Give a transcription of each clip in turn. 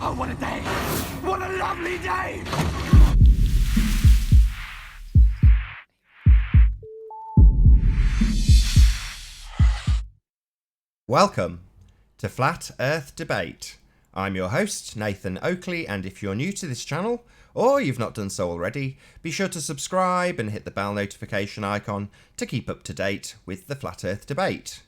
Oh, what a day! What a lovely day! Welcome to Flat Earth Debate. I'm your host, Nathan Oakley, and if you're new to this channel, or you've not done so already, be sure to subscribe and hit the bell notification icon to keep up to date with the Flat Earth Debate.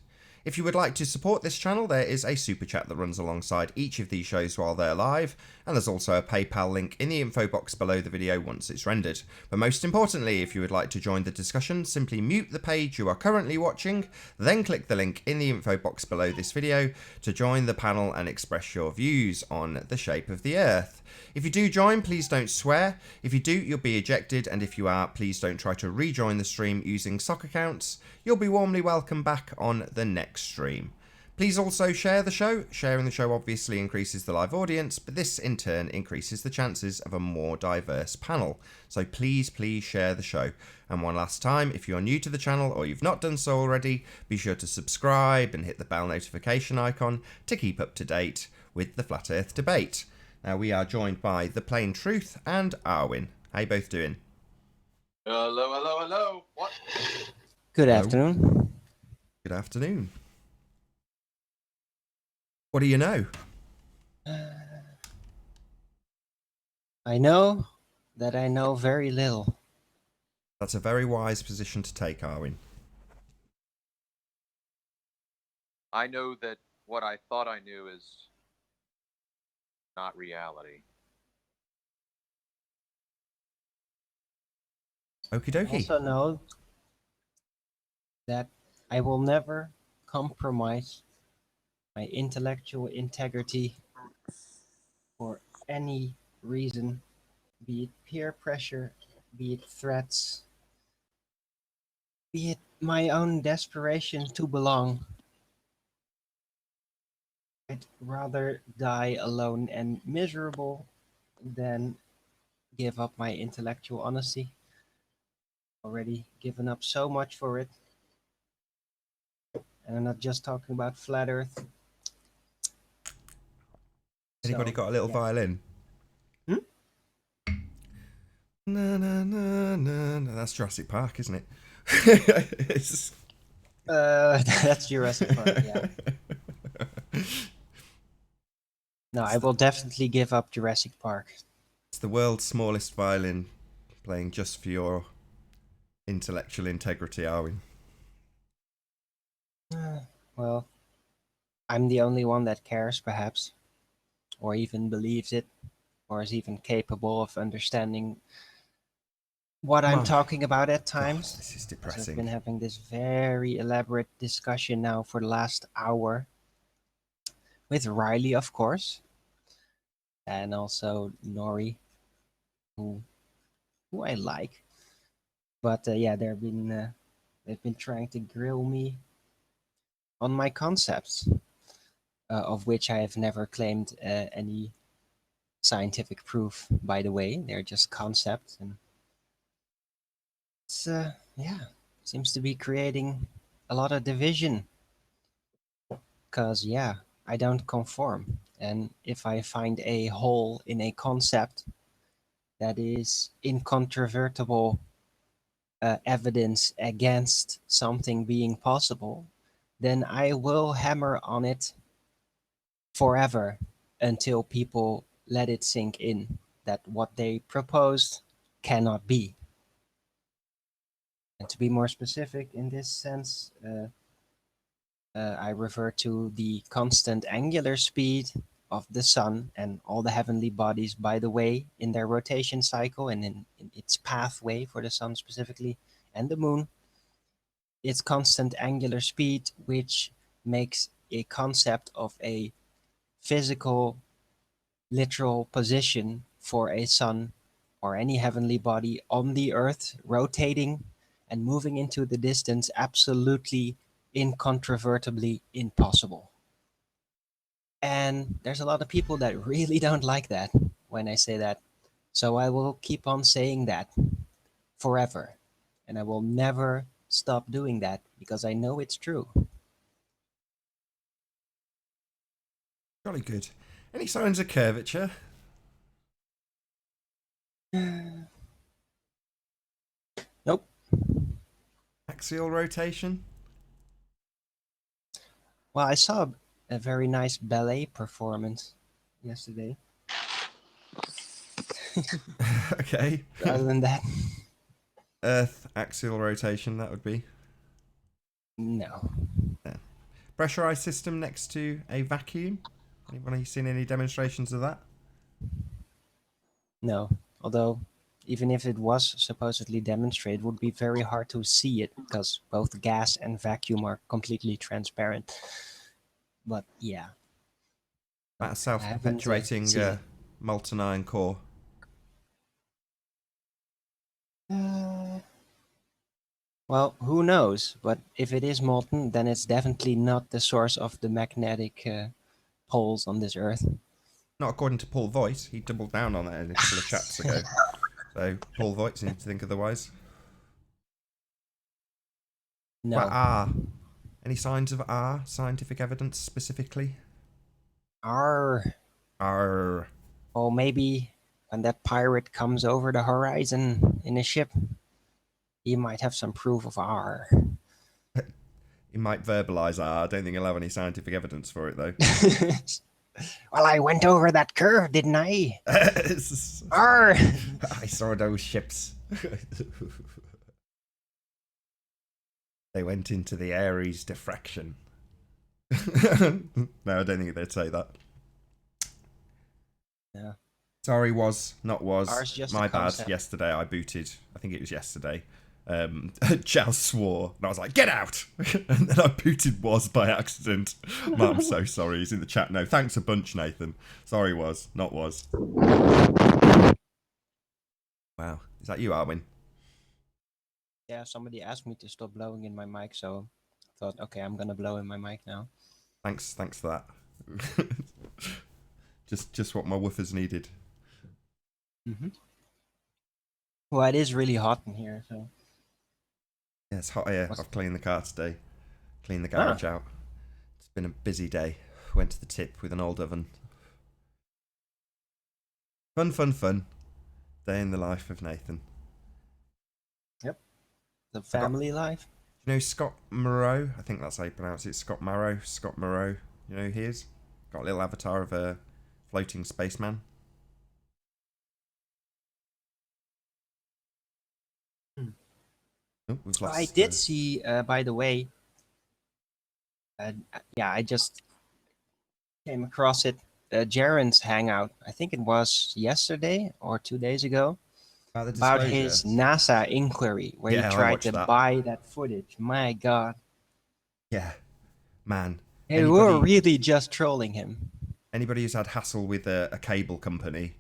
If you would like to support this channel, there is a super chat that runs alongside each of these shows while they're live, and there's also a PayPal link in the info box below the video once it's rendered. But most importantly, if you would like to join the discussion, simply mute the page you are currently watching, then click the link in the info box below this video to join the panel and express your views on the shape of the Earth. If you do join, please don't swear. If you do, you'll be ejected, and if you are, please don't try to rejoin the stream using sock accounts. You'll be warmly welcome back on the next stream. Please also share the show. Sharing the show obviously increases the live audience, but this in turn increases the chances of a more diverse panel. So please share the show. And one last time, if you're new to the channel or you've not done so already, be sure to subscribe and hit the bell notification icon to keep up to date with the Flat Earth Debate. Now we are joined by The Plain Truth and Arwin. How you both doing? Hello. What? Good Hello. afternoon. Good afternoon. What do you know? I know that I know very little. That's a very wise position to take, Arwin. I know that what I thought I knew is not reality. Okie I dokie. also know that I will never compromise my intellectual integrity for any reason, be it peer pressure, be it threats, be it my own desperation to belong. I'd rather die alone and miserable than give up my intellectual honesty. Already given up so much for it. And I'm not just talking about flat Earth. Anybody got a little violin? Hmm? Na, na, na, na, na. That's Jurassic Park, isn't it? It's... That's Jurassic Park, yeah. No, I will definitely give up Jurassic Park. It's the world's smallest violin, playing just for your intellectual integrity, Arwin. Well, I'm the only one that cares, perhaps, or even believes it, or is even capable of understanding what I'm talking about at times. God, this is Because depressing. I've been having this very elaborate discussion now for the last hour with Riley, of course, and also Nori, who I like. But yeah, they've been trying to grill me on my concepts, of which I have never claimed any scientific proof. By the way, they're just concepts, and it's seems to be creating a lot of division. Cause yeah, I don't conform, and if I find a hole in a concept that is incontrovertible evidence against something being possible, then I will hammer on it forever until people let it sink in that what they proposed cannot be. And to be more specific in this sense, I refer to the constant angular speed of the sun and all the heavenly bodies, by the way, in their rotation cycle and in its pathway for the sun specifically, and the moon. Its constant angular speed, which makes a concept of a physical, literal position for a sun or any heavenly body on the earth rotating and moving into the distance absolutely incontrovertibly impossible. And there's a lot of people that really don't like that when I say that. So I will keep on saying that forever. And I will never stop doing that because I know it's true. Jolly good. Any signs of curvature? Nope. Axial rotation? Well, I saw a very nice ballet performance yesterday. Okay. Other than that, Earth axial rotation, that would be. no. Yeah. Pressurized system next to a vacuum? Anybody seen any demonstrations of that? No. Although, even if it was supposedly demonstrated, it would be very hard to see it because both gas and vacuum are completely transparent. But yeah, About a I haven't self-perpetuating seen it. molten iron core. Well, who knows? But if it is molten, then it's definitely not the source of the magnetic poles on this Earth. Not according to Paul Voigt. He doubled down on that in a couple of chats ago. So Paul Voigt seems to think otherwise. Well, No. any signs of scientific evidence specifically? R. R. Or maybe when that pirate comes over the horizon in a ship, he might have some proof of R. He might verbalise R. I don't think he'll have any scientific evidence for it though. Well, I went over that curve, didn't I? R. I saw those ships. They went into the Aries diffraction. No, I don't think they'd say that. Yeah. Sorry, was, not was. R's just My a bad. concept. Yesterday I booted, I think it was yesterday. Chal swore, and I was like, get out! And then I booted was by accident. Man, I'm so sorry. He's in the chat now. Thanks a bunch, Nathan. Sorry, was, not was. Wow. Is that you, Arwin? Yeah, somebody asked me to stop blowing in my mic, so I thought, okay, I'm gonna blow in my mic now. Thanks for that. just what my woofers needed. Well, it is really hot in here, so. Yeah, it's hot here. I've cleaned the car today. Cleaned the garage out. It's been a busy day. Went to the tip with an old oven. Fun. Day in the life of Nathan. Yep. The family life. You know Scott Moreau? I think that's how you pronounce it. Scott Moreau. You know who he is? Got a little avatar of a floating spaceman. Oh, we've lost. I did see, by the way, yeah, I just came across it. Jaren's hangout. I think it was yesterday or 2 days ago. About his NASA inquiry, where he tried to buy that footage. My God. Yeah, man. They were really just trolling him. Anybody who's had hassle with a cable company,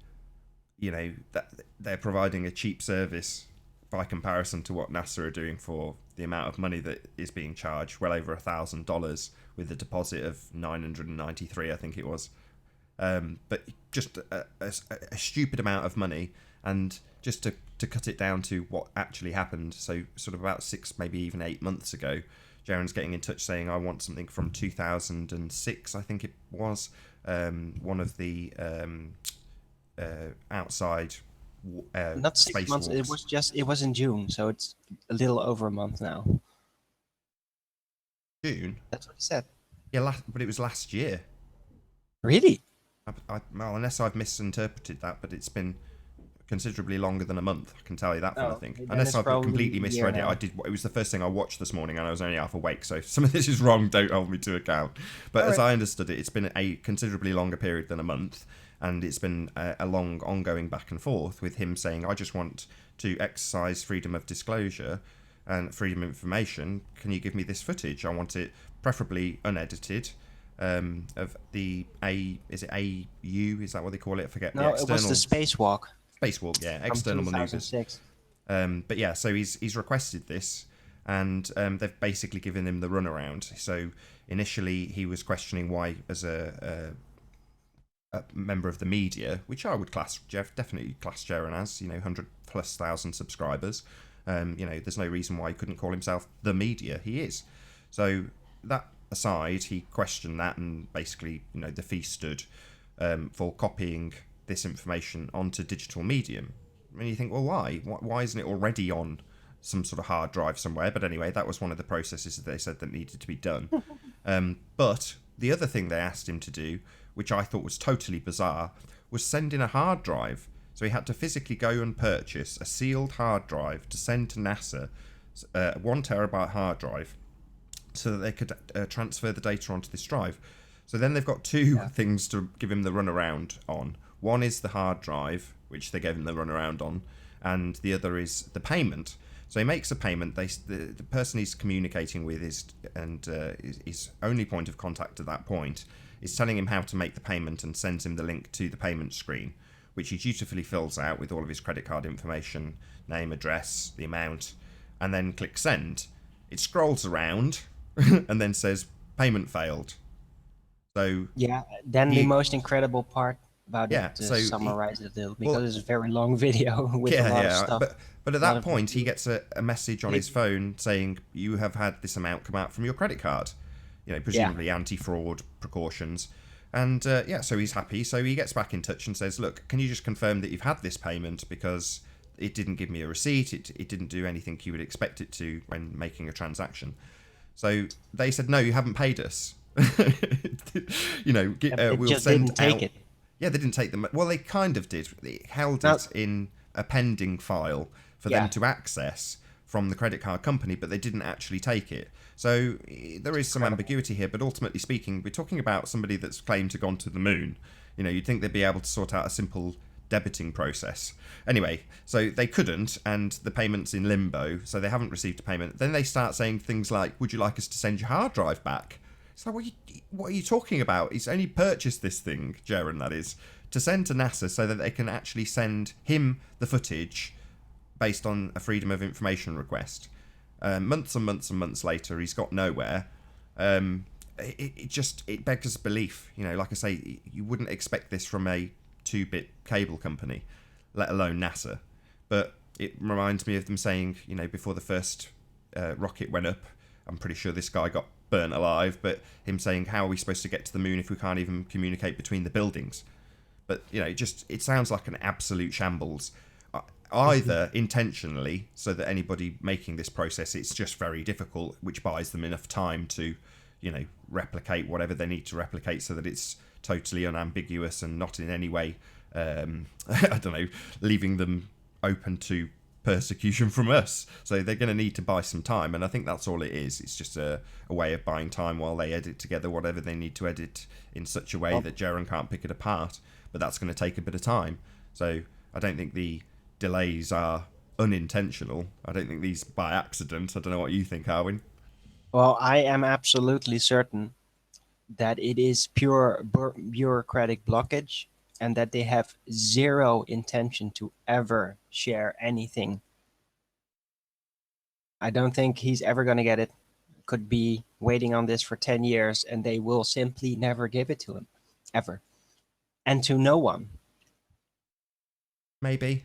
you know, that they're providing a cheap service by comparison to what NASA are doing for the amount of money that is being charged, well over $1,000 with a deposit of $993, I think it was. But just a stupid amount of money, and just to cut it down to what actually happened. So sort of about 6, maybe even 8 months ago, Jaren's getting in touch saying, I want something from 2006, I think it was, one of the outside not 6 months, walks. it was in June, so it's a little over a month now. June? That's what he said. Yeah, but it was last year. Really? Well, unless I've misinterpreted that, but it's been considerably longer than a month. I can tell you that from the thing. Unless I've completely misread it. It was the first thing I watched this morning, and I was only half awake. So if some of this is wrong, don't hold me to account. But as I understood it, it's been a considerably longer period than a month, and it's been a long, ongoing back and forth with him saying, "I just want to exercise freedom of disclosure and freedom of information. Can you give me this footage? I want it preferably unedited." Of the is it AU? Is that what they call it? I forget. No, it was the spacewalk. Spacewalk, yeah, external maneuvers. But yeah, so he's requested this, and they've basically given him the runaround. So initially he was questioning why, as a member of the media, which I would definitely class Jaren as, 100,000+ subscribers. There's no reason why he couldn't call himself the media. He is. So that aside, he questioned that, and basically, the fee stood. for copying this information onto digital medium. And you think, well, why? Why isn't it already on some sort of hard drive somewhere? But anyway, that was one of the processes that they said that needed to be done. But the other thing they asked him to do, which I thought was totally bizarre, was send in a hard drive. So he had to physically go and purchase a sealed hard drive to send to NASA, 1 terabyte hard drive, so that they could transfer the data onto this drive. So then they've got two things to give him the runaround on. One is the hard drive, which they gave him the runaround on, and the other is the payment. So he makes a payment. The person he's communicating with his only point of contact at that point is telling him how to make the payment and sends him the link to the payment screen, which he dutifully fills out with all of his credit card information, name, address, the amount, and then clicks send. It scrolls around and then says payment failed. So then the most incredible part about it, to so summarize it a little, because it's a very long video with a lot of stuff. But at that point, he gets a message on his phone saying, you have had this amount come out from your credit card. Presumably anti-fraud precautions. And so he's happy. So he gets back in touch and says, look, can you just confirm that you've had this payment, because it didn't give me a receipt. It didn't do anything you would expect it to when making a transaction. So they said, no, you haven't paid us. We'll just send didn't take out. it. Yeah, they didn't take them. Well, they kind of did. They held it in a pending file for them to access from the credit card company, but they didn't actually take it. So there is some ambiguity here, but ultimately speaking, we're talking about somebody that's claimed to have gone to the moon. You'd think they'd be able to sort out a simple debiting process. Anyway, so they couldn't, and the payment's in limbo, so they haven't received a payment. Then they start saying things like, would you like us to send your hard drive back? So what are you talking about? He's only purchased this thing, Jaron, that is, to send to NASA so that they can actually send him the footage based on a Freedom of Information request. Months and months and months later, he's got nowhere. It beggars belief. Like I say, you wouldn't expect this from a 2-bit cable company, let alone NASA. But it reminds me of them saying, before the first rocket went up, I'm pretty sure this guy got burnt alive, but him saying, how are we supposed to get to the moon if we can't even communicate between the buildings? But, it sounds like an absolute shambles. Either intentionally, so that anybody making this process, it's just very difficult, which buys them enough time to, replicate whatever they need to replicate so that it's totally unambiguous and not in any way, leaving them open to persecution from us. So they're going to need to buy some time, and I think that's all it is. It's just a way of buying time while they edit together whatever they need to edit in such a way that Jaron can't pick it apart. But that's going to take a bit of time. So I don't think the delays are unintentional. I don't think these by accident. I don't know what you think, Arwin. Well, I am absolutely certain that it is pure bureaucratic blockage, and that they have zero intention to ever share anything. I don't think he's ever going to get it. Could be waiting on this for 10 years, and they will simply never give it to him, ever. And to no one. Maybe.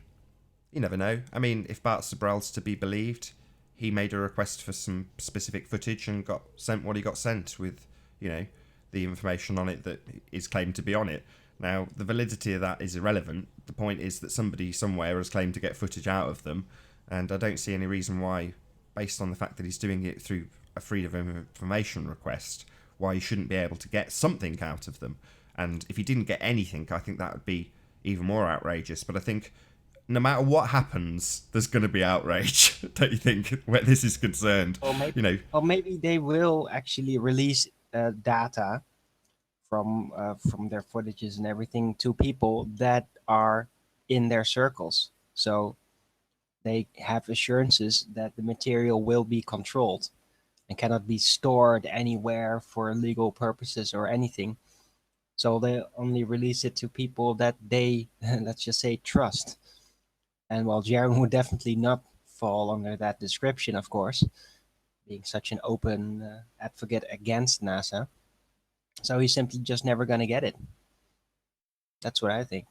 You never know. I mean, if Bart Sabrell's to be believed, he made a request for some specific footage and got sent what he got sent with, the information on it that is claimed to be on it. Now, the validity of that is irrelevant. The point is that somebody somewhere has claimed to get footage out of them, and I don't see any reason why, based on the fact that he's doing it through a Freedom of Information request, why he shouldn't be able to get something out of them. And if he didn't get anything, I think that would be even more outrageous. But I think no matter what happens, there's going to be outrage, don't you think, where this is concerned? Or maybe they will actually release data from their footages and everything to people that are in their circles. So they have assurances that the material will be controlled and cannot be stored anywhere for legal purposes or anything. So they only release it to people that they, let's just say, trust. And while Jaron would definitely not fall under that description, of course, being such an open advocate against NASA. So he's simply just never going to get it. That's what I think.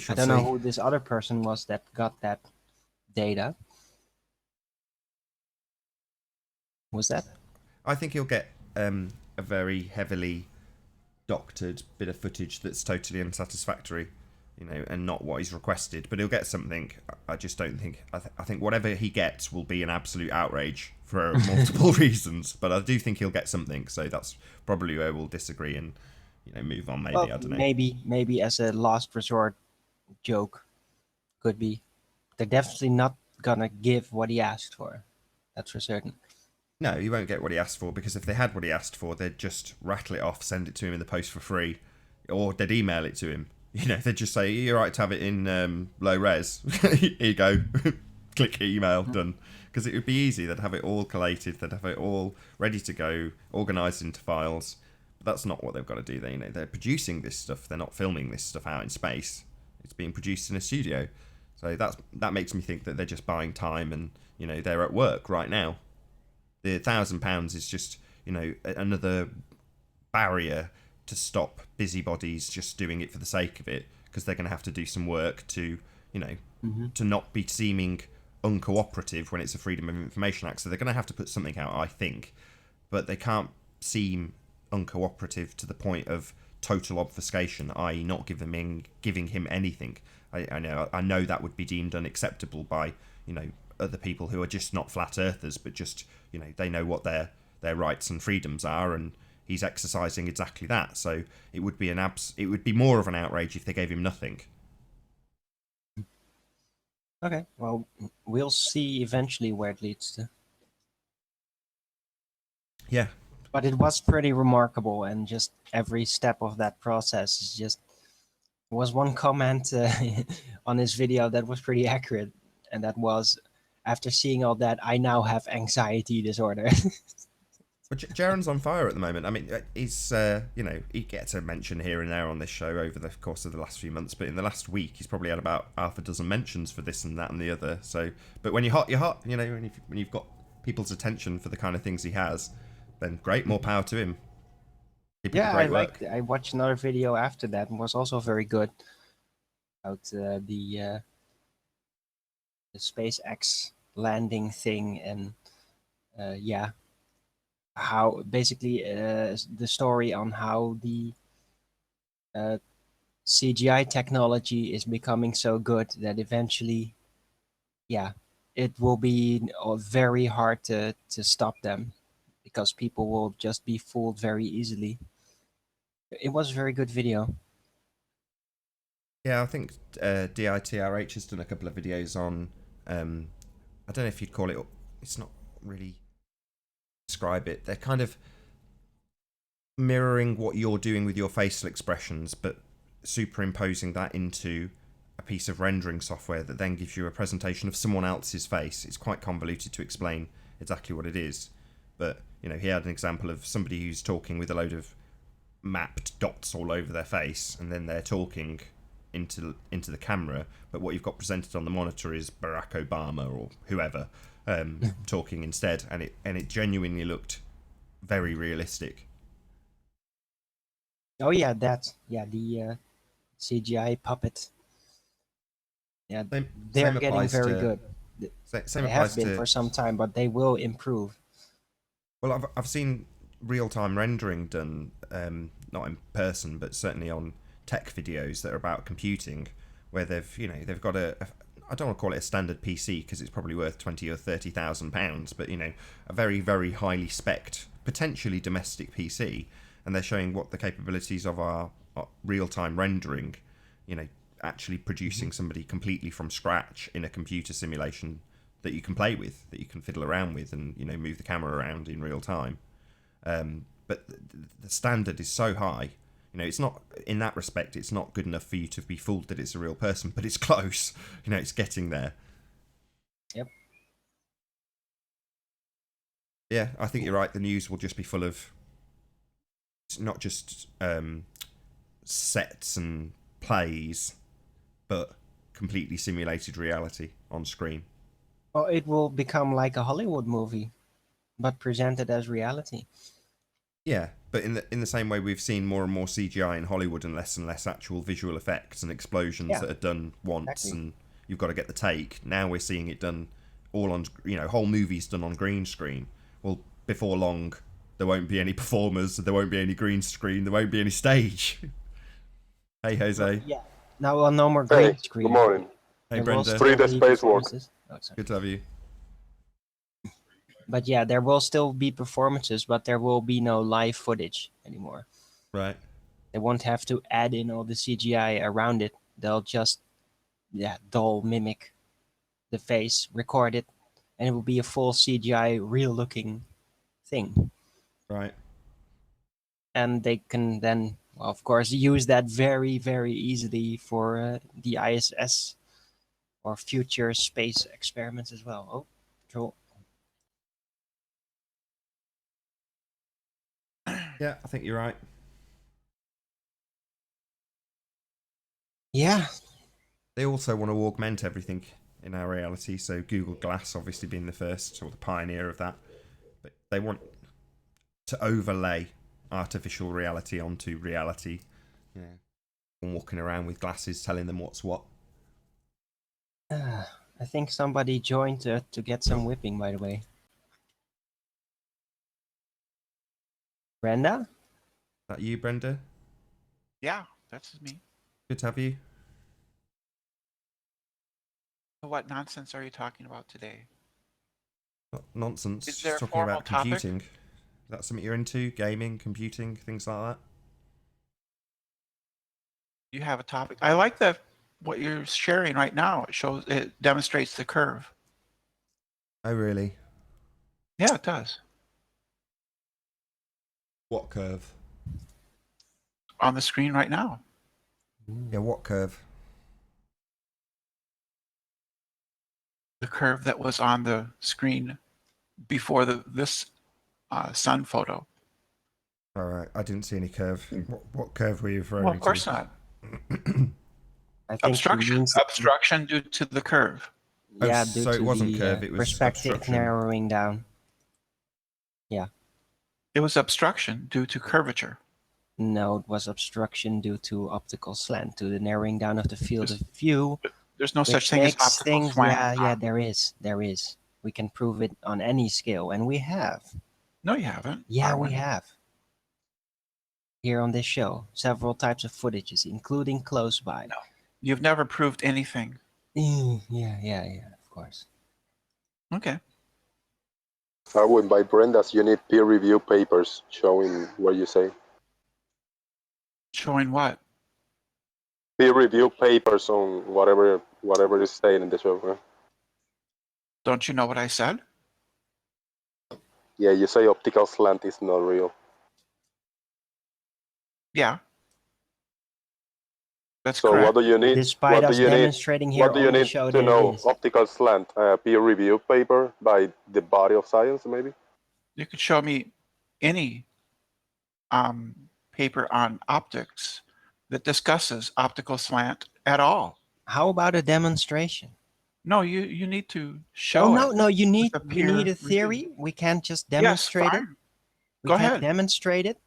I don't know who this other person was that got that data. Was that? I think he'll get a very heavily doctored bit of footage that's totally unsatisfactory, and not what he's requested. But he'll get something. I just don't think. I think whatever he gets will be an absolute outrage for multiple reasons. But I do think he'll get something. So that's probably where we'll disagree and move on. Maybe, Well, I don't know. maybe as a last resort joke, could be. They're definitely not gonna give what he asked for. That's for certain. No, he won't get what he asked for, because if they had what he asked for, they'd just rattle it off, send it to him in the post for free, or they'd email it to him. They'd just say, "You're right to have it in low res. Here you go." Click email, done. Because it would be easy. They'd have it all collated. They'd have it all ready to go, organised into files. But that's not what they've got to do. They're producing this stuff. They're not filming this stuff out in space. It's being produced in a studio. So that makes me think that they're just buying time, and they're at work right now. The £1,000 is just another barrier to stop busybodies just doing it for the sake of it, because they're going to have to do some work to to not be seeming uncooperative when it's a Freedom of Information Act. So they're going to have to put something out, I think, but they can't seem uncooperative to the point of total obfuscation, i.e. not giving him anything. I know that would be deemed unacceptable by other people who are just not flat earthers, but just they know what their rights and freedoms are, and he's exercising exactly that. So it would be it would be more of an outrage if they gave him nothing. Okay, well, we'll see eventually where it leads to. Yeah. But it was pretty remarkable, and just every step of that process is just. There was one comment on his video that was pretty accurate, and that was, "After seeing all that, I now have anxiety disorder." But Jaron's on fire at the moment. I mean, he's he gets a mention here and there on this show over the course of the last few months, but in the last week he's probably had about half a dozen mentions for this and that and the other. So, but when you're hot, you're hot. When you've got people's attention for the kind of things he has, then great, more power to him. Yeah, I watched another video after that, and was also very good about the SpaceX landing thing, and how basically the story on how the CGI technology is becoming so good that eventually, it will be very hard to stop them, because people will just be fooled very easily. It was a very good video. Yeah, I think DITRH has done a couple of videos on, I don't know if you'd call it, it's not really describe it. They're kind of mirroring what you're doing with your facial expressions, but superimposing that into a piece of rendering software that then gives you a presentation of someone else's face. It's quite convoluted to explain exactly what it is, but he had an example of somebody who's talking with a load of mapped dots all over their face, and then they're talking into the camera, but what you've got presented on the monitor is Barack Obama or whoever talking instead, and it genuinely looked very realistic. Oh yeah, the CGI puppet. Yeah, they're getting very good. Same they applies have been to, for some time, but they will improve. Well, I've seen real-time rendering done, not in person, but certainly on tech videos that are about computing, where they've got I don't want to call it a standard PC because it's probably worth £20,000 or £30,000, but a very, very highly spec'd, potentially domestic PC, and they're showing what the capabilities of our real-time rendering, actually producing somebody completely from scratch in a computer simulation that you can play with, that you can fiddle around with, and move the camera around in real time. But the standard is so high. It's not, in that respect, it's not good enough for you to be fooled that it's a real person, but it's close. It's getting there. Yep. Yeah, I think you're right. The news will just be full of, it's not just sets and plays, but completely simulated reality on screen. Well, it will become like a Hollywood movie, but presented as reality. Yeah, but in the same way we've seen more and more CGI in Hollywood and less actual visual effects and explosions that are done once, exactly. And you've got to get the take. Now we're seeing it done all on, whole movies done on green screen. Well, before long, there won't be any performers, there won't be any green screen, there won't be any stage. Hey, Jose. Yeah. Now, well, no more green Hey, screen. good morning. Hey, There will Brenda. still Free the be space walk. performances. Oh, sorry. Good to have you. But yeah, there will still be performances, but there will be no live footage anymore. Right. They won't have to add in all the CGI around it. They'll just, doll mimic the face, record it, and it will be a full CGI, real-looking thing. Right. And they can then, well, of course, use that very, very easily for the ISS or future space experiments as well. Oh, control. Yeah, I think you're right. Yeah. They also want to augment everything in our reality, so Google Glass obviously being the first or the pioneer of that. But they want to overlay artificial reality onto reality. Yeah. And walking around with glasses telling them what's what. I think somebody joined to get some whipping, by the way. Brenda? Is that you, Brenda? Yeah, that's me. Good to have you. What nonsense are you talking about today? Not nonsense. Is there Just a talking about formal topic? computing. Is that something you're into? Gaming, computing, things like that? You have a topic. I like that what you're sharing right now. It demonstrates the curve. Oh, really? Yeah, it does. What curve? On the screen right now. Yeah, what curve? The curve that was on the screen before this sun photo. All right, I didn't see any curve. What curve were you referring to? Well, of course not. I think Obstruction. Obstruction due to the curve. Yeah, Oh, due so to it wasn't the curve, it was perspective obstruction. narrowing down. Yeah. It was obstruction due to curvature. No, it was obstruction due to optical slant, to the narrowing down of the field of view. There's no which such thing as makes optical things, slant. Yeah, there is. There is. We can prove it on any scale, and we have. No, you haven't. Yeah, we have. Here on this show, several types of footages, including close by. No. You've never proved anything. Yeah, of course. Okay. I would invite Brenda's. You need peer review papers showing what you say. Showing what? Peer review papers on whatever is stated in the show. Right? Don't you know what I said? Yeah, you say optical slant is not real. Yeah. That's So correct. what do you need? Despite what us do you demonstrating need? here What do you on the need show to that know? it is. Optical slant, peer review paper by the body of science, maybe. You could show me any paper on optics that discusses optical slant at all. How about a demonstration? No, you need to show No, you need a peer a theory. review. We can't just Yes, demonstrate it. fine. We Go can't ahead. demonstrate it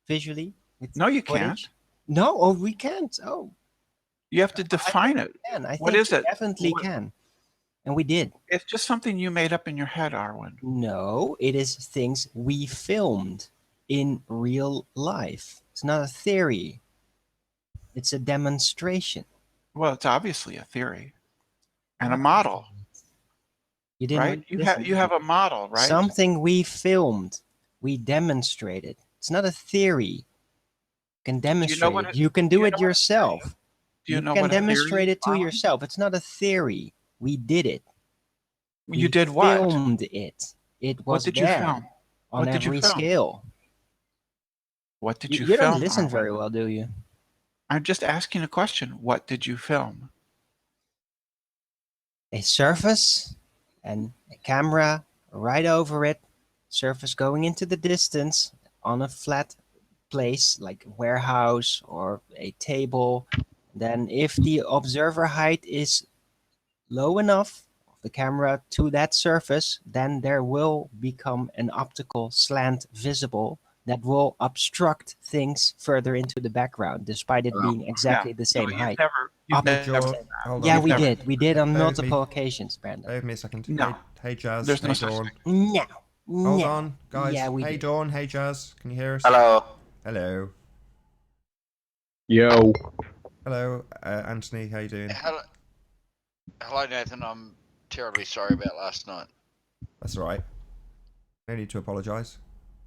visually. With No, you footage. can't. No, oh, we can't. Oh, You have to define it. I What think is we it? definitely can. And we did. It's just something you made up in your head, Arwen. No, it is things we filmed in real life. It's not a theory. It's a demonstration. Well, it's obviously a theory and a model, You didn't right? listen. You have a model, right? Something we filmed. We demonstrated. It's not a theory. You can demonstrate what it. it- You can do do you it know what a theory yourself. is? Do you know can what a theory demonstrate is, it to Arwen? yourself. It's not a theory. We did it. You We did what? filmed it. It was What did you there film? on What did you every film? scale. What did you You film? don't listen Arwen? very well, do you? I'm just asking a question. What did you film? A surface and a camera right over it, surface going into the distance on a flat place like a warehouse or a table. Then if the observer height is low enough of the camera to that surface, then there will become an optical slant visible that will obstruct things further into the background, despite it being exactly the same height. You've Hold never your- said that. hold Yeah, on. we did on Bear with me. multiple occasions, Brandon. Bear with me a second. No. Hey Jazz. There's no Hey such Dawn. thing. No. Hold Yeah. on, guys. Yeah, we Hey, do. Dawn. Hey, Jazz. Can you hear us? Hello. Hello. Yo. Hello, Anthony. How you doing? Hello, Nathan. I'm terribly sorry about last night. That's all right. No need to apologise.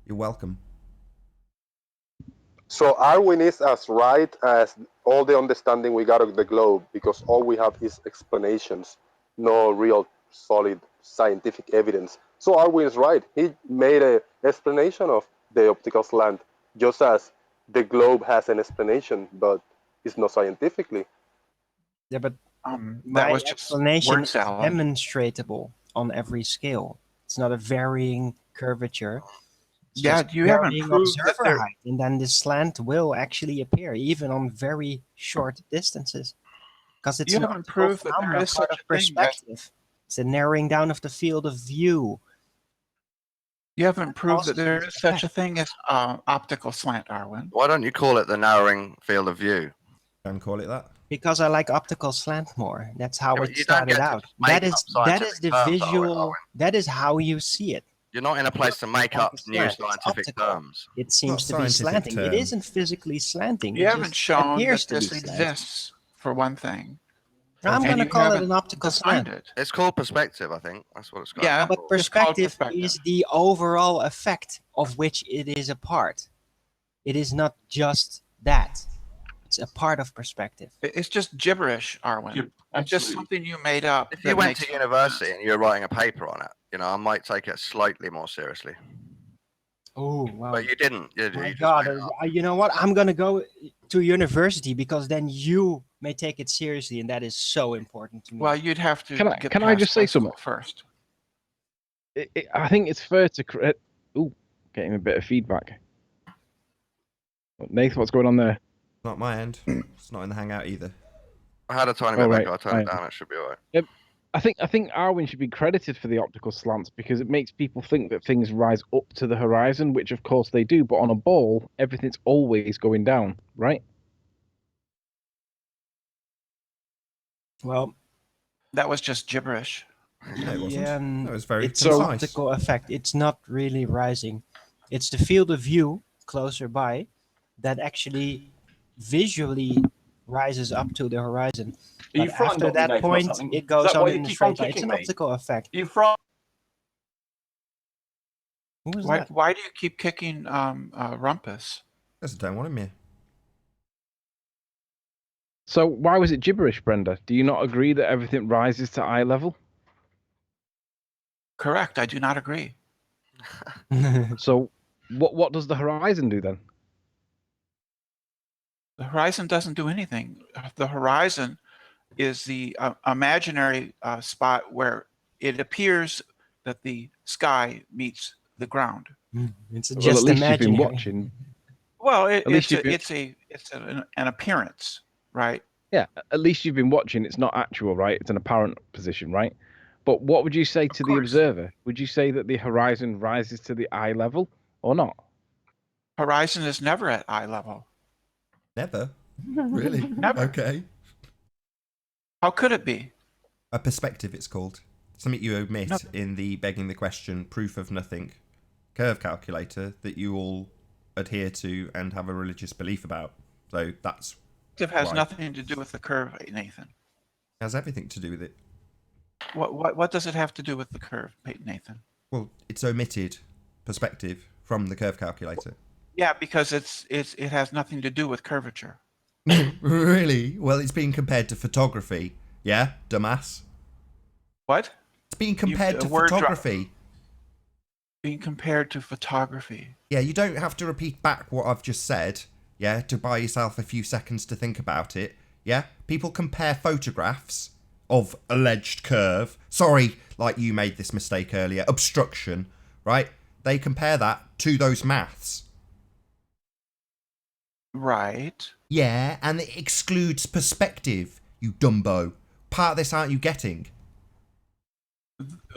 You're welcome. So Arwin is as right as all the understanding we got of the globe, because all we have is explanations, no real solid scientific evidence. So Arwin is right. He made an explanation of the optical slant, just as the globe has an explanation, but it's not scientifically. Yeah, but That my was just explanation word is salad. demonstratable on every scale. It's not a varying curvature. It's Yeah, just you haven't varying proved that observer there. height, and then the slant will actually appear even on very short distances, because it's You an haven't optical proved that there phenomenon, is part such of a thing as perspective. It's a narrowing down of the field of view. you haven't proved that causes there this is such a effect. thing as optical slant, Arwen. Why don't you call it the narrowing field of view? Can call it that. Because I like optical slant more. That's how Yeah, but it you don't started get to out. just make That up is scientific the terms, visual. Arwen. That is how you see it. You're not in a place to make Like up a new slant. It's scientific optical. terms. It seems Not to be scientific slanting. It term. isn't physically slanting. You It haven't just shown appears that to be this slanting. exists, for one thing. I'm And going to you call it haven't an optical defined slant. it. It's called perspective, I think. That's what it's called. Yeah, But it's called perspective perspective. is the overall effect of which it is a part. It is not just that. It's a part of perspective. It's just gibberish, Arwen. It's just something you made up. If you that went makes to university and you were writing a paper on it, I might take it slightly more seriously. Oh, wow. But you didn't. You My just God, made it up. you know what? I'm going to go to university because then you may take it seriously, and that is so important to me. Well, you'd have to get Can I past just say high school something? first. I think it's fair to. Getting a bit of feedback. Nathan, what's going on there? Not my end. It's not in the Hangout either. I had a tiny bit Oh, of right. echo. I turned it down. It should be all right. I think Arwen should be credited for the optical slants because it makes people think that things rise up to the horizon, which of course they do. But on a ball, everything's always going down, right? Well, That was just gibberish. No, it wasn't. yeah, That was very it's an concise. optical effect. It's not really rising. It's the field of view closer by that actually visually rises up to the horizon. Are you But frightened after of me, that Nathan, or point, something? it goes Is that why on you in a keep on straight line. It's kicking an me? optical effect. Are you frightened? Who was Why, that? why do you keep kicking Rumpus? Because I don't want him here. So why was it gibberish, Brenda? Do you not agree that everything rises to eye level? Correct. I do not agree. So what does the horizon do then? The horizon doesn't do anything. The horizon is the imaginary spot where it appears that the sky meets the ground. It's Well, just at least imaginary. you've been watching. Well, At least you've been- it's an appearance, right? Yeah, at least you've been watching. It's not actual, right? It's an apparent position, right? But what would you say to the course. observer? Would you say that the horizon rises to the eye level or not? Horizon is never at eye level. Never. Really? Never. Okay. How could it be? A perspective, it's called. Something you omit No. in the begging the question, proof of nothing curve calculator that you all adhere to and have a religious belief about. So that's It has Right. nothing to do with the curve, Nathan. has everything to do with it. What does it have to do with the curve, Nathan? Well, it's omitted perspective from the curve calculator. Yeah, because it has nothing to do with curvature. Really? Well, it's being compared to photography. Yeah, dumbass. What? It's being compared a to word drop. photography. Being compared to photography. Yeah, you don't have to repeat back what I've just said, yeah, to buy yourself a few seconds to think about it. Yeah, people compare photographs of alleged curve. Sorry, like you made this mistake earlier, obstruction, right? They compare that to those maths. Right. Yeah, and it excludes perspective, you dumbo. Part of this aren't you getting?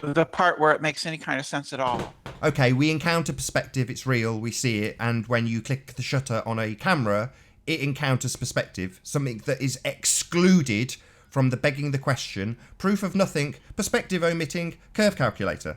The part where it makes any kind of sense at all. Okay, we encounter perspective, it's real, we see it, and when you click the shutter on a camera, it encounters perspective, something that is excluded from the begging the question, proof of nothing, perspective omitting, curve calculator.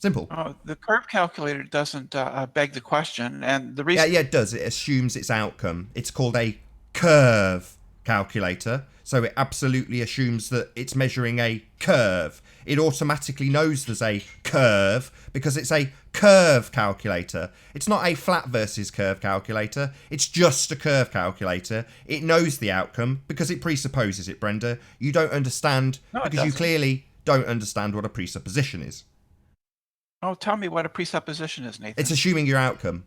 Simple. Oh, the curve calculator doesn't beg the question, and the reason. Yeah, it does. It assumes its outcome. It's called a curve calculator, so it absolutely assumes that it's measuring a curve. It automatically knows there's a curve because it's a curve calculator. It's not a flat versus curve calculator. It's just a curve calculator. It knows the outcome because it presupposes it, Brenda. You don't understand because you clearly don't understand what a presupposition is. Oh, tell me what a presupposition is, Nathan. It's assuming your outcome,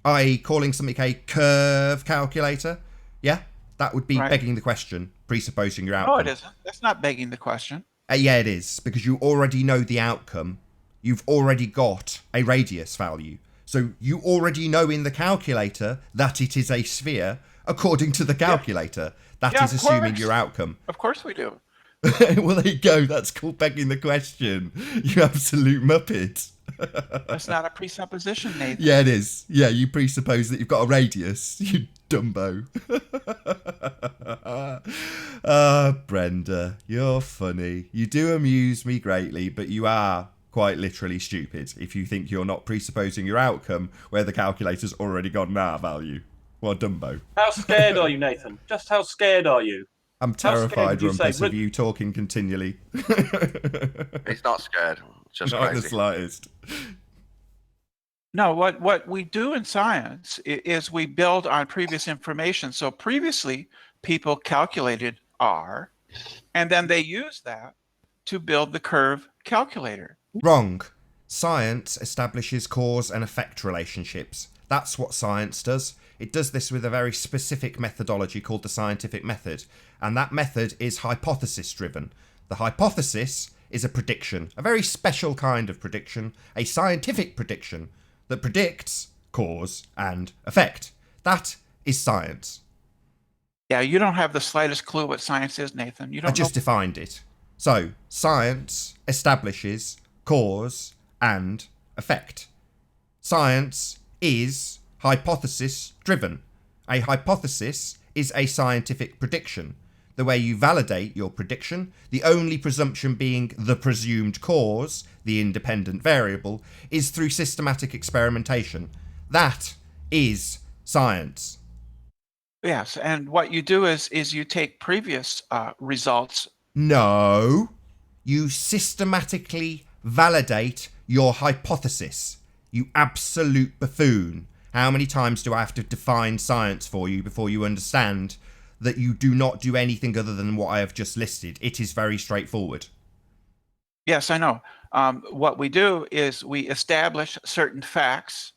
i.e. calling something a curve calculator. Yeah, that would be begging the question, presupposing your outcome. No, it isn't. That's not begging the question. Yeah, it is, because you already know the outcome. You've already got a radius value. So you already know in the calculator that it is a sphere, according to the calculator. That is assuming your outcome. Of course we do. Well, there you go. That's called begging the question. You absolute muppet. That's not a presupposition, Nathan. Yeah, it is. Yeah, you presuppose that you've got a radius, you dumbo. Brenda, you're funny. You do amuse me greatly, but you are quite literally stupid if you think you're not presupposing your outcome where the calculator's already got an R value. What a dumbo. How scared are you, Nathan? Just how scared are you? I'm terrified, Rumpus, of you talking continually. He's not scared. Just not crazy. the slightest. No, what we do in science is we build on previous information. So previously, people calculated R, and then they used that to build the curve calculator. Wrong. Science establishes cause and effect relationships. That's what science does. It does this with a very specific methodology called the scientific method, and that method is hypothesis-driven. The hypothesis is a prediction, a very special kind of prediction, a scientific prediction that predicts cause and effect. That is science. Yeah, you don't have the slightest clue what science is, Nathan. You don't. I just defined it. So, science establishes cause and effect. Science is hypothesis-driven. A hypothesis is a scientific prediction. The way you validate your prediction, the only presumption being the presumed cause, the independent variable, is through systematic experimentation. That is science. Yes, and what you do is you take previous results. No, you systematically validate your hypothesis. You absolute buffoon. How many times do I have to define science for you before you understand that you do not do anything other than what I have just listed? It is very straightforward. Yes, I know. What we do is we establish certain facts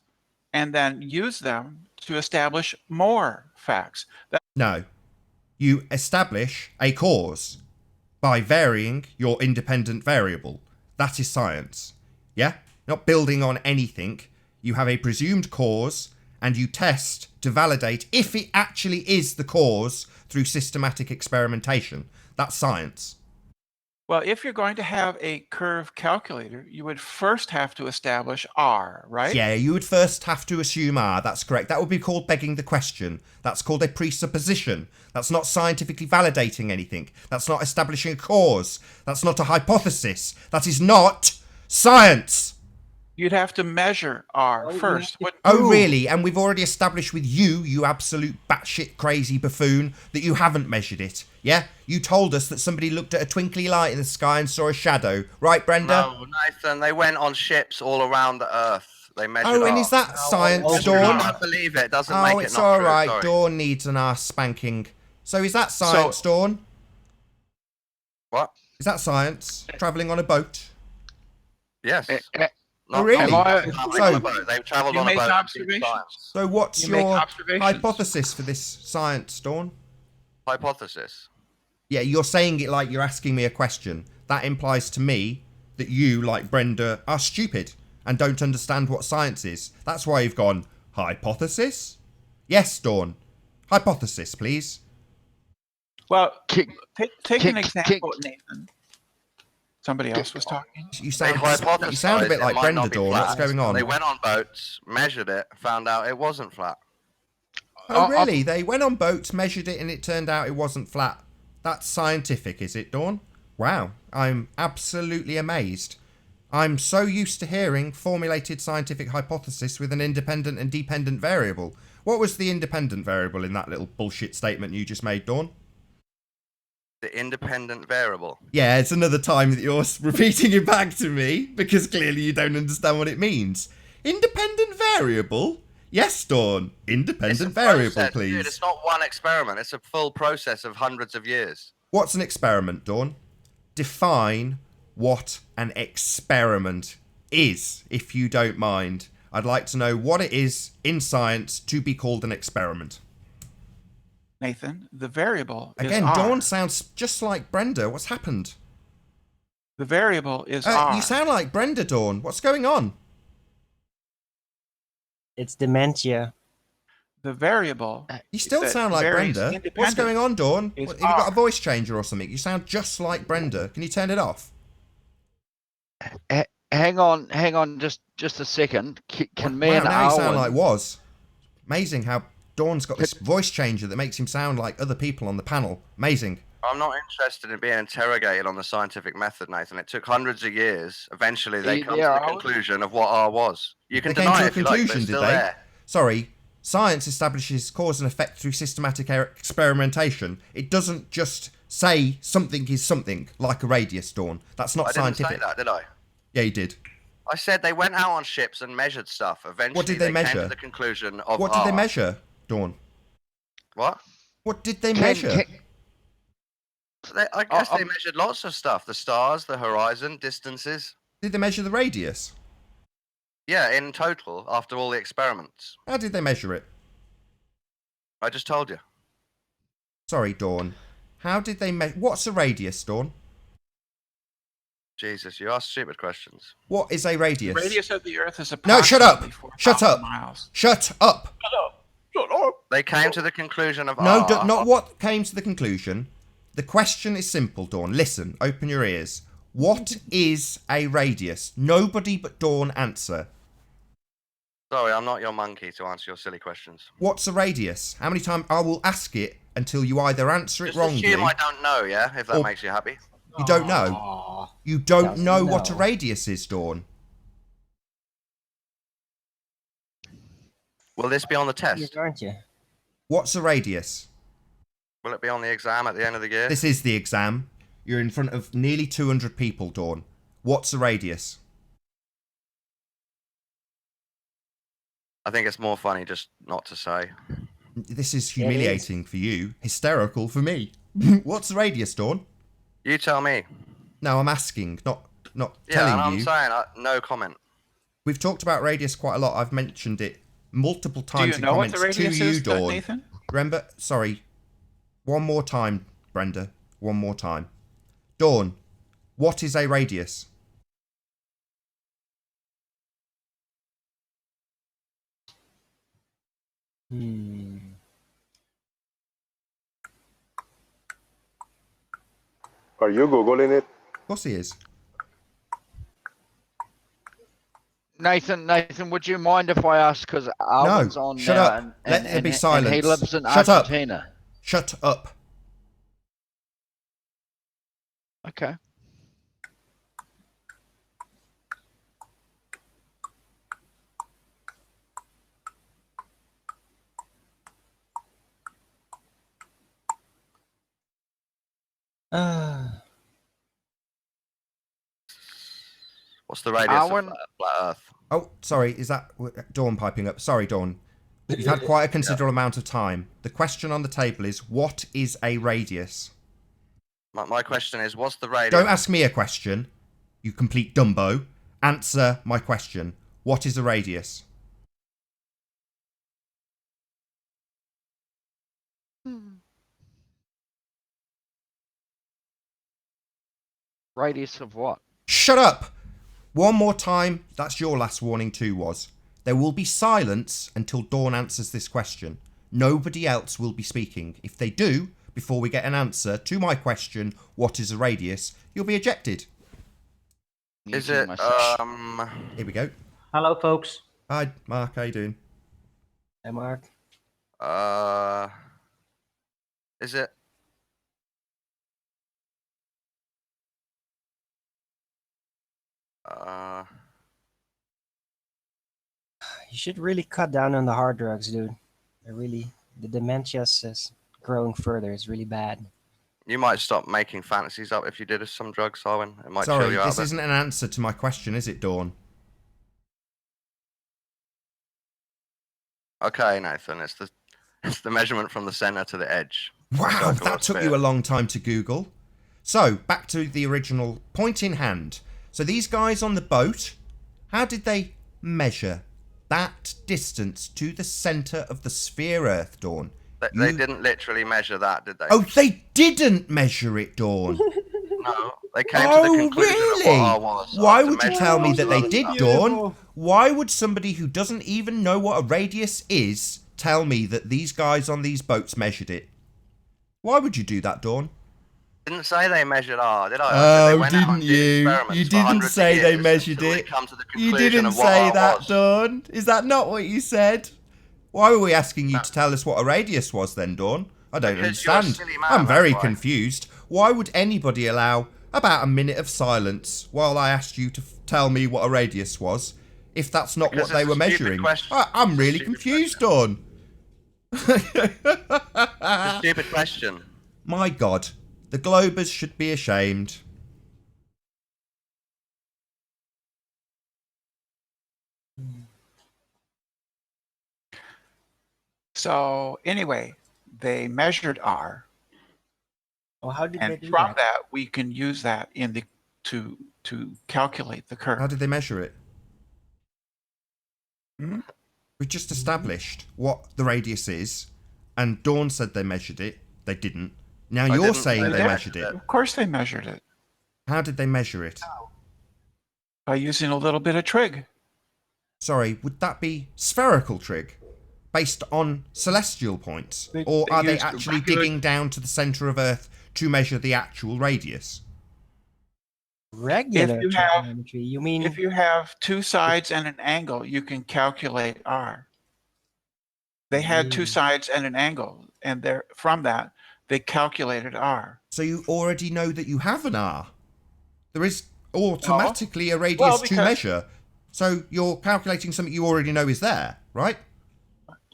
and then use them to establish more facts. No. You establish a cause by varying your independent variable. That is science. Yeah? Not building on anything. You have a presumed cause and you test to validate if it actually is the cause through systematic experimentation. That's science. Well, if you're going to have a curve calculator, you would first have to establish R, right? Yeah, you would first have to assume R. That's correct. That would be called begging the question. That's called a presupposition. That's not scientifically validating anything. That's not establishing a cause. That's not a hypothesis. That is not science. You'd have to measure R first. Oh, really? And we've already established with you absolute batshit crazy buffoon, that you haven't measured it. Yeah? You told us that somebody looked at a twinkly light in the sky and saw a shadow. Right, Brenda? No, Nathan, they went on ships all around the Earth. They measured Oh, and R. is that science, Dawn? I don't believe it. Doesn't make it it's not all true. right. Sorry. Dawn needs an arse spanking. So is that science, Dawn? What? Is that science? Travelling on a boat? Yes. Oh, really? They've travelled on a boat. Observations. So what's You make your observations. hypothesis for this science, Dawn? Hypothesis. Yeah, you're saying it like you're asking me a question. That implies to me that you, like Brenda, are stupid and don't understand what science is. That's why you've gone, hypothesis? Yes, Dawn. Hypothesis, please. Well, take an example, Nathan. Somebody else was talking. You sound a bit like Brenda, Dawn. What's going on? They went on boats, measured it, found out it wasn't flat. Oh, really? They went on boats, measured it, and it turned out it wasn't flat. That's scientific, is it, Dawn? Wow, I'm absolutely amazed. I'm so used to hearing formulated scientific hypothesis with an independent and dependent variable. What was the independent variable in that little bullshit statement you just made, Dawn? The independent variable. Yeah, it's another time that you're repeating it back to me, because clearly you don't understand what it means. Independent variable? Yes, Dawn. Independent variable, Process, please. dude, it's not one experiment. It's a full process of hundreds of years. What's an experiment, Dawn? Define what an experiment is, if you don't mind. I'd like to know what it is in science to be called an experiment. Nathan, the variable Again, is R. Dawn sounds just like Brenda. What's happened? The variable is R. You sound like Brenda, Dawn. What's going on? It's dementia. The variable. You still that sound like varies Brenda. What's going on, Dawn? is Have you got a R. voice changer or something? You sound just like Brenda. Can you turn it off? Hang on, just a second. Can me Wow, and now you Arwen... sound like Woz. Amazing how Dawn's got this voice changer that makes him sound like other people on the panel. Amazing. I'm not interested in being interrogated on the scientific method, Nathan. It took hundreds of years. Eventually, they come to the conclusion of what R was. You can They came deny to a it if you like, but conclusion, it's did still they? there. Sorry, science establishes cause and effect through systematic experimentation. It doesn't just say something is something, like a radius, Dawn. That's not scientific. I didn't say that, did I? Yeah, you did. I said they went out on ships and measured stuff. Eventually, What did they came measure? to the conclusion of What did they R. measure, Dawn? What? What did they measure? I guess they measured lots of stuff. The stars, the horizon, distances. Did they measure the radius? Yeah, in total, after all the experiments. How did they measure it? I just told you. Sorry, Dawn. How did they measure... What's a radius, Dawn? Jesus, you ask stupid questions. What is a radius? The radius of the Earth is No, shut up! approximately Shut 4,000 up! miles. Shut up! Shut up! They came to the conclusion of No, R. not what came to the conclusion. The question is simple, Dawn. Listen, open your ears. What is a radius? Nobody but Dawn answer. Sorry, I'm not your monkey to answer your silly questions. What's a radius? How many times... I will ask it until you either answer it Just wrongly... assume I don't know, yeah? If that Or- makes you happy. You don't know? Aw, You don't doesn't know what a know. radius is, Dawn? Will this be on the test? yes, aren't you? What's a radius? Will it be on the exam at the end of the year? This is the exam. You're in front of nearly 200 people, Dawn. What's a radius? I think it's more funny just not to say. This is humiliating for you. Hysterical for me. What's a radius, Dawn? You tell me. No, I'm asking, not Yeah, telling and I'm you. saying no comment. We've talked about radius quite a lot. I've mentioned it multiple Do times you in know what comments the radius to you, is, Dawn. Nathan? Remember, sorry. One more time, Brenda. One more time. Dawn, what is a radius? Are you Googling it? Of course he is. Nathan, would you mind if I ask? Because Arwen's on shut now, up. Let there be silence. and he lives in Shut up. Argentina. Shut up. Okay. What's the radius of Arwen, flat Earth? Oh, sorry, is that Dawn piping up? Sorry, Dawn. You've had quite a considerable amount of time. The question on the table is, what is a radius? My question is, what's the radius? Don't ask me a question, you complete Dumbo. Answer my question. What is a radius? radius of what? Shut up! One more time, that's your last warning too, was. There will be silence until Dawn answers this question. Nobody else will be speaking. If they do, before we get an answer to my question, what is a radius, you'll be ejected. Is Muting it, myself. Here we go. Hello, folks. Hi, Mark, how you doing? Hey, Mark. is it? You should really cut down on the hard drugs, dude. The dementia's is growing further. It's really bad. You might stop making fantasies up if you did some drugs, Harwin. It might chill Sorry, you out. this isn't an answer to my question, is it, Dawn? Okay, Nathan. It's the measurement from the center to the edge. Wow, that took you a long time to Google. So, back to the original point in hand. So these guys on the boat, how did they measure that distance to the centre of the sphere Earth, Dawn? They didn't literally measure that, did they? Oh, they didn't measure it, Dawn. No, they came to the conclusion of what R was. Why would you tell me that they other did, stuff. Dawn? Why would somebody who doesn't even know what a radius is tell me that these guys on these boats measured it? Why would you do that, Dawn? Didn't say they measured R, did I? Oh, didn't you? You didn't say they measured it. You didn't say that, Dawn. Is that not what you said? Why were we asking you to tell us what a radius was then, Dawn? I don't understand. I'm very confused. Why would anybody allow about a minute of silence while I asked you to tell me what a radius was, if that's not what they were measuring? I'm really confused, Dawn. It's a stupid question. My God. The Globers should be ashamed. So anyway, they measured R. Well, how did they And do from that? that, we can use that in the to calculate the curve. How did they measure it? Hmm? We just established what the radius is, and Dawn said they measured it. They didn't. Now you're saying they measured it. Of course they measured it. How did they measure it? By using a little bit of trig. Sorry, would that be spherical trig? Based on celestial points? Or are they used actually regular- digging down to the centre of Earth to measure the actual radius? Regular If you have- trigonometry, you mean? If you have two sides and an angle, you can calculate R. They had two sides and an angle, and from that, they calculated R. So you already know that you have an R. There is automatically a radius to measure. So you're calculating something you already know is there, right?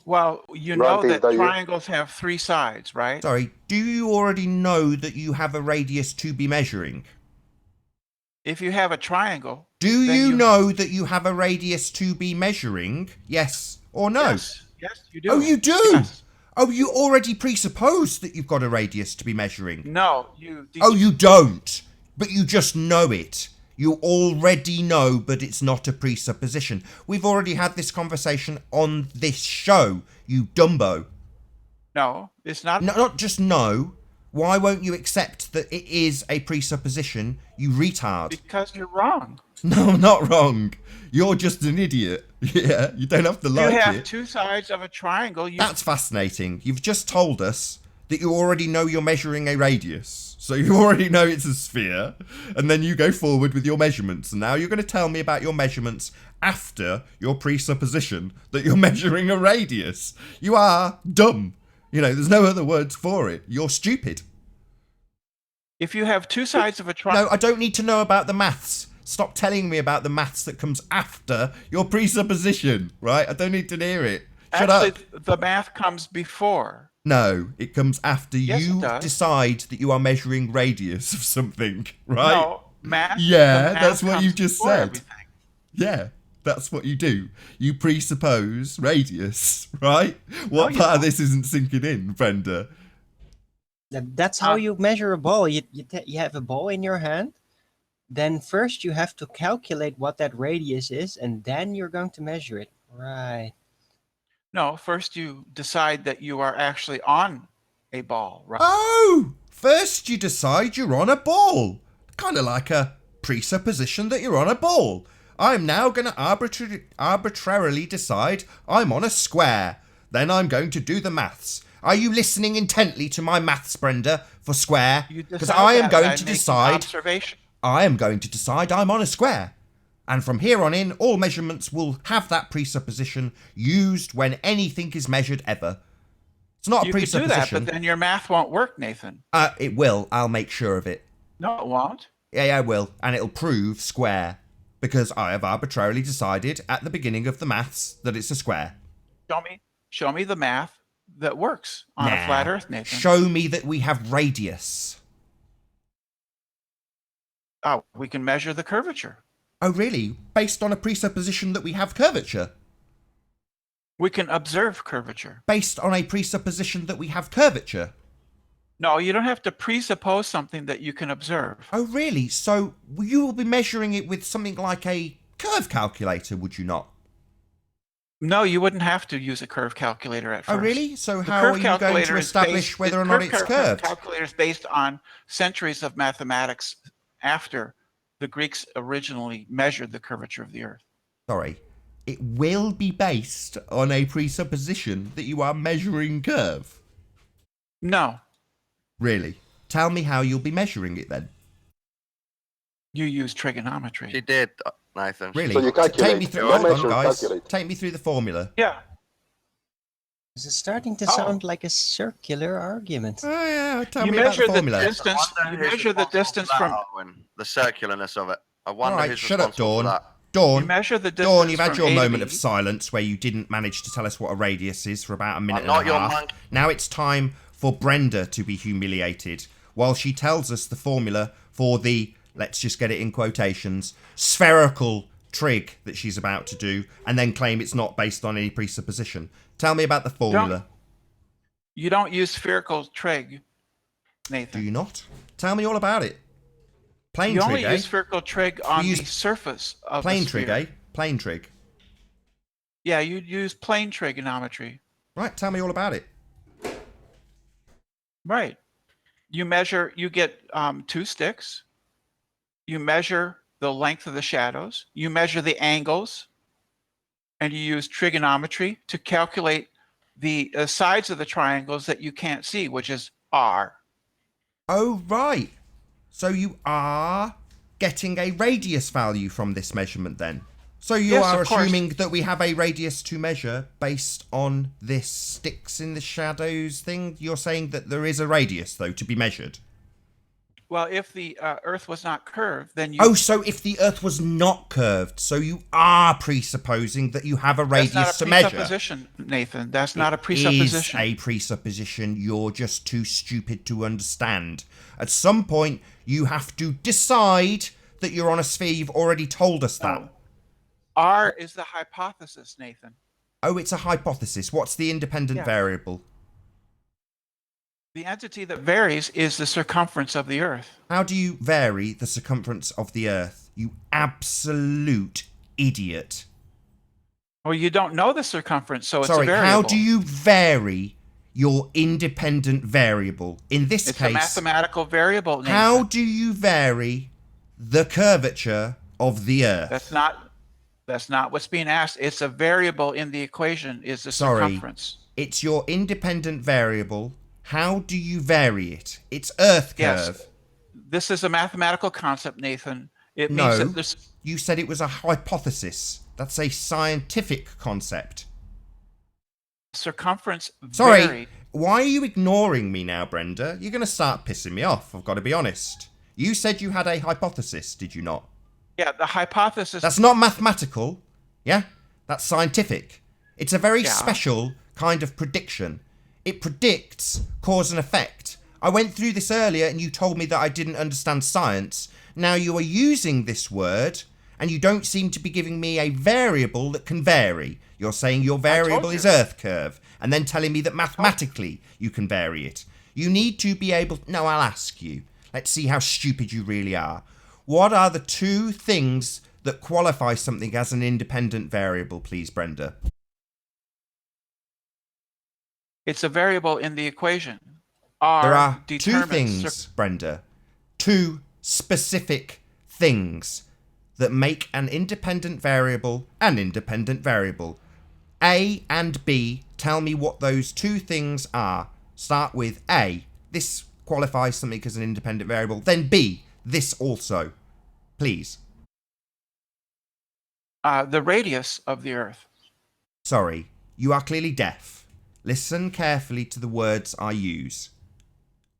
Well, you know that triangles have three sides, right? Sorry, do you already know that you have a radius to be measuring? If you have a triangle... Do you know that you have a radius to be measuring? Yes or no? Yes, you do. Oh, you do? Yes. Oh, you already presuppose that you've got a radius to be measuring? No, you... Oh, you don't. But you just know it. You already know, but it's not a presupposition. We've already had this conversation on this show, you dumbo. No, it's not... No, not just no. Why won't you accept that it is a presupposition, you retard? Because you're wrong. No, I'm not wrong. You're just an idiot. Yeah, you don't have to like it. You have two sides of a triangle. That's fascinating. You've just told us that you already know you're measuring a radius. So you already know it's a sphere. And then you go forward with your measurements. And now you're going to tell me about your measurements after your presupposition that you're measuring a radius. You are dumb. You know, there's no other words for it. You're stupid. If you have two sides of a triangle... No, I don't need to know about the maths. Stop telling me about the maths that comes after your presupposition, right? I don't need to hear it. Shut up. Actually, the math comes before. No, it comes after Yes, you it does. decide that you are measuring radius of something, right? No, math... Yeah, the math that's what comes you just before said. everything. Yeah, that's what you do. You presuppose radius, right? What you part of this isn't sinking in, Brenda? That's how you measure a ball. You have a ball in your hand. Then first you have to calculate what that radius is, and then you're going to measure it. Right. No, first you decide that you are actually on a ball, right? Oh, first you decide you're on a ball. Kind of like a presupposition that you're on a ball. I'm now going to arbitrarily decide I'm on a square. Then I'm going to do the maths. Are you listening intently to my maths, Brenda, for square? Because I am going to decide... I am going to decide I'm on a square. And from here on in, all measurements will have that presupposition used when anything is measured ever. It's not a presupposition. You could do that, but then your math won't work, Nathan. It will. I'll make sure of it. No, it won't. Yeah, I will. And it'll prove square. because I have arbitrarily decided at the beginning of the maths that it's a square. Show me the math that works on a flat Earth, Nathan. Show me that we have radius. Oh, we can measure the curvature. Oh, really? Based on a presupposition that we have curvature? We can observe curvature. Based on a presupposition that we have curvature? No, you don't have to presuppose something that you can observe. Oh, really? So you will be measuring it with something like a curve calculator, would you not? No, you wouldn't have to use a curve calculator at first. Oh, really? So how are you going to establish whether or not it's curved? The curve calculator is based on centuries of mathematics after the Greeks originally measured the curvature of the Earth. Sorry. It will be based on a presupposition that you are measuring curve? No. Really? Tell me how you'll be measuring it then. You use trigonometry. She did, Nathan. Really? So you calculate. Take me through, Don't hold on, measure, guys. calculate. Take me through the formula. Yeah. This is starting to sound like a circular argument. Oh, yeah. Tell You me about the measure the formula. distance. You measure the distance from. The circularness of it. I wonder All right, who's shut up, responsible for Dawn. that. Dawn, You measure the distance Dawn, you've had from your A to moment B. of silence where you didn't manage to tell us what a radius is for about a minute I'm not and a your half. monk. Now it's time for Brenda to be humiliated while she tells us the formula for the, let's just get it in quotations, spherical trig that she's about to do, and then claim it's not based on any presupposition. Tell me about the formula. You don't use spherical trig, Nathan. Do you not? Tell me all about it. Plain You trig, only eh? use spherical trig on use the surface of Plain the trig, sphere. eh? Plain trig. Yeah, you'd use plane trigonometry. Right, tell me all about it. Right. You measure, you get 2 sticks. You measure the length of the shadows. You measure the angles. And you use trigonometry to calculate the sides of the triangles that you can't see, which is R. Oh, right. So you are getting a radius value from this measurement then? So you Yes, are of course. assuming that we have a radius to measure based on this sticks in the shadows thing? You're saying that there is a radius, though, to be measured? Well, if the Earth was not curved, then you... Oh, so if the Earth was not curved, so you are presupposing that you have a radius to measure? That's not a presupposition, Nathan. That's not a It presupposition. is a presupposition. You're just too stupid to understand. At some point, you have to decide that you're on a sphere. You've already told us that. No. R is the hypothesis, Nathan. Oh, it's a hypothesis. What's the independent Yeah. variable? The entity that varies is the circumference of the Earth. How do you vary the circumference of the Earth? You absolute idiot. Well, you don't know the circumference, so it's a Sorry, variable. how do you vary your independent variable? In this It's case, a mathematical variable, Nathan. how do you vary the curvature of the Earth? That's not what's being asked. It's a variable in the equation is the Sorry, circumference. it's your independent variable. How do you vary it? It's Earth curve. Yes. This is a mathematical concept, Nathan. It means No, that this you said it was a hypothesis. That's a scientific concept. circumference Sorry, varied. why are you ignoring me now, Brenda? You're going to start pissing me off, I've got to be honest. You said you had a hypothesis, did you not? Yeah, the hypothesis. That's not mathematical, yeah? That's scientific. It's a very special kind of prediction. It predicts cause and effect. I went through this earlier and you told me that I didn't understand science. Now you are using this word and you don't seem to be giving me a variable that can vary. You're saying your variable is Earth curve and then telling me that mathematically you can vary it. You need to be able... No, I'll ask you. Let's see how stupid you really are. What are the two things that qualify something as an independent variable, please, Brenda? It's a variable in the equation. R There are two determines things, Brenda. Two specific things that make an independent variable an independent variable. A and B, tell me what those two things are. Start with A. This qualifies something as an independent variable. Then B. This also. Please. the radius of the Earth. Sorry, you are clearly deaf. Listen carefully to the words I use.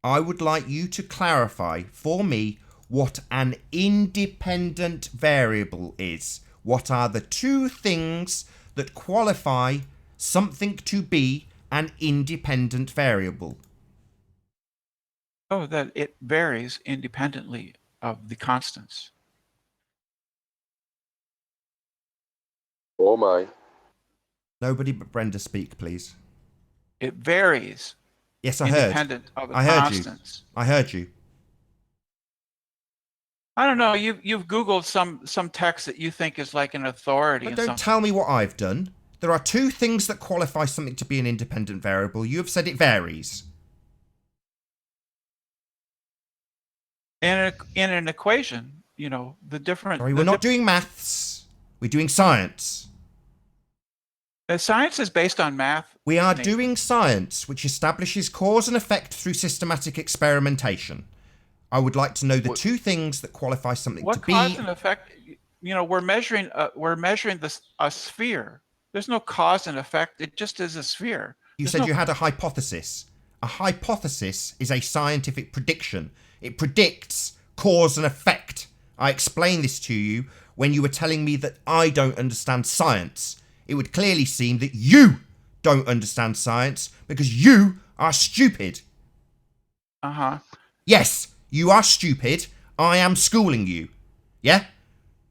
I would like you to clarify for me what an independent variable is. What are the two things that qualify something to be an independent variable? Oh, that it varies independently of the constants. Oh my. Nobody but Brenda speak, please. It varies. Yes, I heard. Independent of the I heard constants. you. I heard you. I don't know. You've Googled some text that you think is like an authority. But don't tell me what I've done. There are two things that qualify something to be an independent variable. You have said it varies. In an equation, you know, the different. Sorry, we're not doing maths. We're doing science. Science is based on math. We are doing science, which establishes cause and effect through systematic experimentation. I would like to know the two things that qualify something What to be. cause and effect? You know, we're measuring a sphere. There's no cause and effect. It just is a sphere. You said you had a hypothesis. A hypothesis is a scientific prediction. It predicts cause and effect. I explained this to you when you were telling me that I don't understand science. It would clearly seem that you don't understand science because you are stupid. Uh-huh. Yes, you are stupid. I am schooling you. Yeah?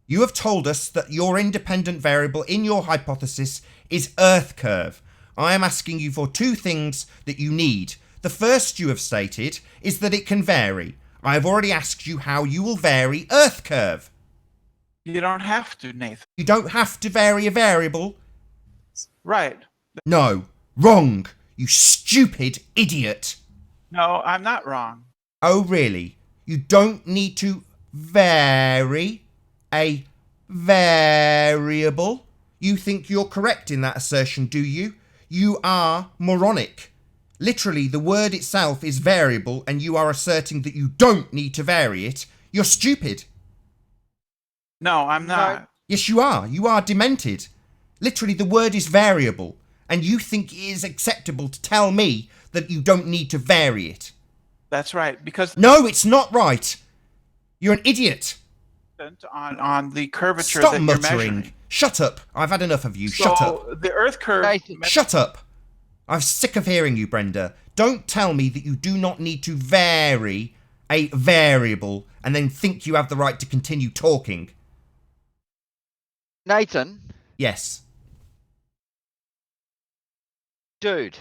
You have told us that your independent variable in your hypothesis is Earth curve. I am asking you for two things that you need. The first you have stated is that it can vary. I have already asked you how you will vary Earth curve. You don't have to, Nathan. You don't have to vary a variable. Right. No. Wrong. You stupid idiot. No, I'm not wrong. Oh, really? You don't need to vary a variable? You think you're correct in that assertion, do you? You are moronic. Literally, the word itself is variable, and you are asserting that you don't need to vary it. You're stupid. No, I'm not. Yes, you are. You are demented. Literally, the word is variable, and you think it is acceptable to tell me that you don't need to vary it. That's right, because no, it's not right. You're an idiot. On the curvature Stop that muttering. You're measuring. Shut up. I've had enough of you. So Shut up. The Earth curve. Shut up. I'm sick of hearing you, Brenda. Don't tell me that you do not need to vary a variable and then think you have the right to continue talking. Nathan? Yes. Dude,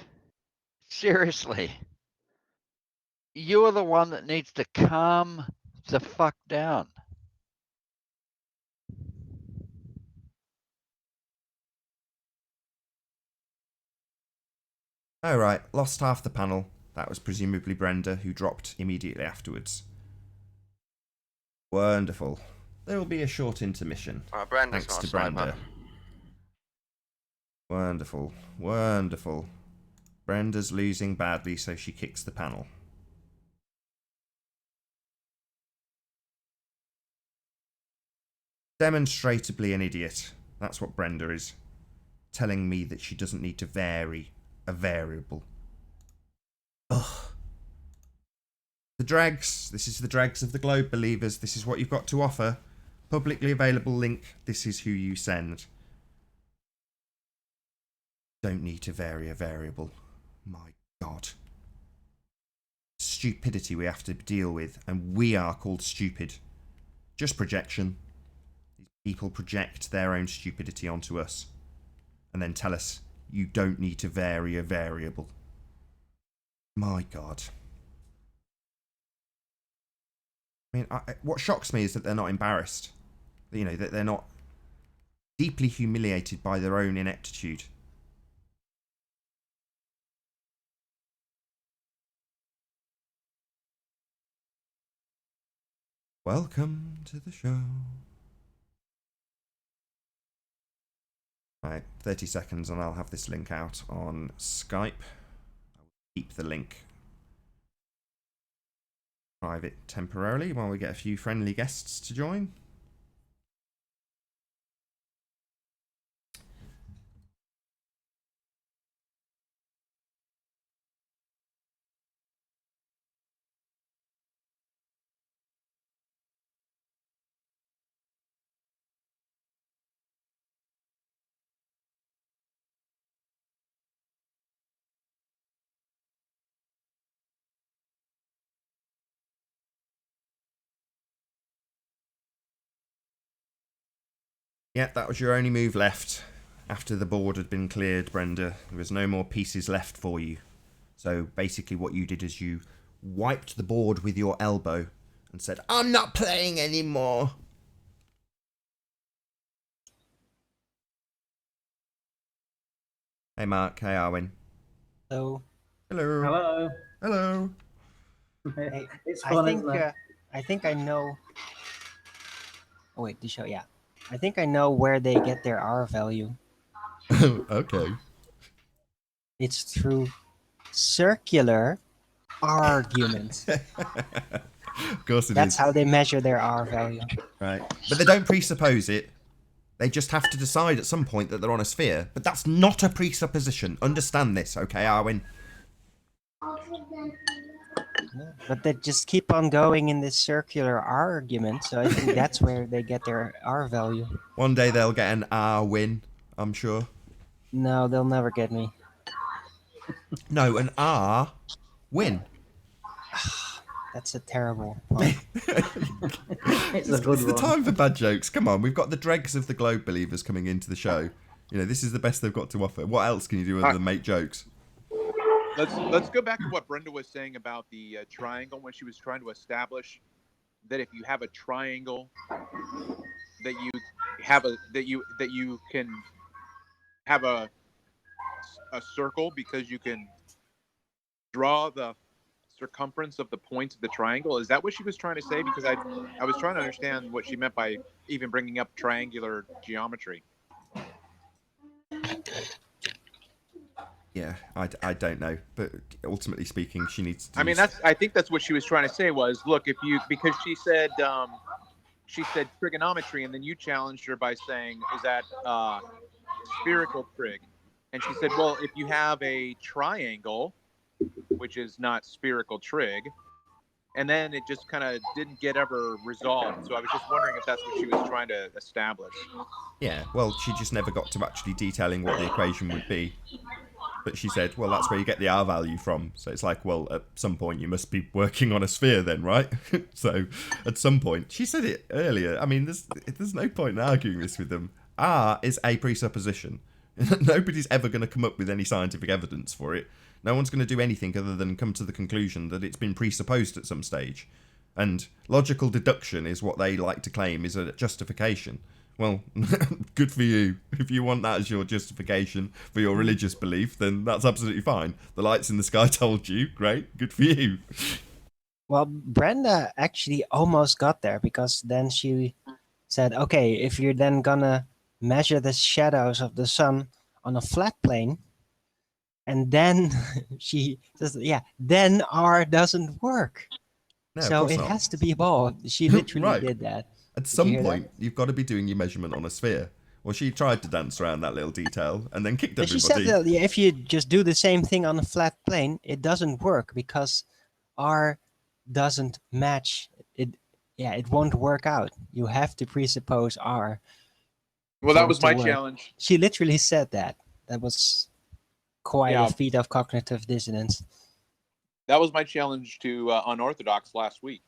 seriously. You're the one that needs to calm the fuck down. Oh, right. Lost half the panel. That was presumably Brenda, who dropped immediately afterwards. Wonderful. There will be a short intermission. Brenda's thanks not to a sniper. Brenda. Wonderful. Wonderful. Brenda's losing badly, so she kicks the panel. Demonstrably an idiot. That's what Brenda is. Telling me that she doesn't need to vary a variable. Ugh. The Dregs. This is the Dregs of the Globe, believers. This is what you've got to offer. Publicly available link. This is who you send. Don't need to vary a variable. My God. Stupidity we have to deal with, and we are called stupid. Just projection. These people project their own stupidity onto us, and then tell us you don't need to vary a variable. My God. I mean, what shocks me is that they're not embarrassed. You know, that they're not deeply humiliated by their own ineptitude. Welcome to the show. Right, 30 seconds and I'll have this link out on Skype. I'll keep the link private temporarily while we get a few friendly guests to join. Yeah, that was your only move left. After the board had been cleared, Brenda, there was no more pieces left for you. So basically what you did is you wiped the board with your elbow and said, I'm not playing anymore. Hey Mark, hey Arwen. Hello. Hello. Hello. Hello. Hey, It's fun, isn't it? I think I know. Oh wait, the show. Yeah, I think I know where they get their R value. Okay. It's through circular arguments. Of course it That's is. how they measure their R value. Right. But they don't presuppose it. They just have to decide at some point that they're on a sphere. But that's not a presupposition. Understand this, okay, Arwen? But they just keep on going in this circular argument, so I think that's where they get their R value. One day they'll get an R win, I'm sure. No, they'll never get me. No, an R win. That's a terrible one. It's a good It's the one. time for bad jokes. Come on, we've got the dregs of the globe believers coming into the show. You know, this is the best they've got to offer. What else can you do other than make jokes? Let's go back to what Brenda was saying about the triangle when she was trying to establish that if you have a triangle, that you can have a circle because you can draw the circumference of the points of the triangle. Is that what she was trying to say? Because I was trying to understand what she meant by even bringing up triangular geometry. Yeah, I don't know, but ultimately speaking, she needs to. I mean, I think that's what she was trying to say was, look, if you, because she said trigonometry, and then you challenged her by saying, is that spherical trig? And she said, well, if you have a triangle, which is not spherical trig, and then it just kind of didn't get ever resolved. So I was just wondering if that's what she was trying to establish. Yeah, well, she just never got to actually detailing what the equation would be. But she said, well, that's where you get the R value from. So it's like, well, at some point you must be working on a sphere then, right? So at some point, she said it earlier. I mean, there's no point in arguing this with them. R is a presupposition. Nobody's ever going to come up with any scientific evidence for it. No one's going to do anything other than come to the conclusion that it's been presupposed at some stage. And logical deduction is what they like to claim is a justification. Well, good for you. If you want that as your justification for your religious belief, then that's absolutely fine. The lights in the sky told you. Great. Good for you. Well, Brenda actually almost got there because then she said, okay, if you're then gonna measure the shadows of the sun on a flat plane, and then she says, yeah, then R doesn't work. No, so it has to be ball. She literally right. did that. At some point, you've got to be doing your measurement on a sphere. Well, she tried to dance around that little detail and then kicked everybody. She said that if you just do the same thing on a flat plane, it doesn't work because R doesn't match. It won't work out. You have to presuppose R. Well, that was my challenge. She literally said that. That was quite a feat of cognitive dissonance. That was my challenge to Unorthodox last week.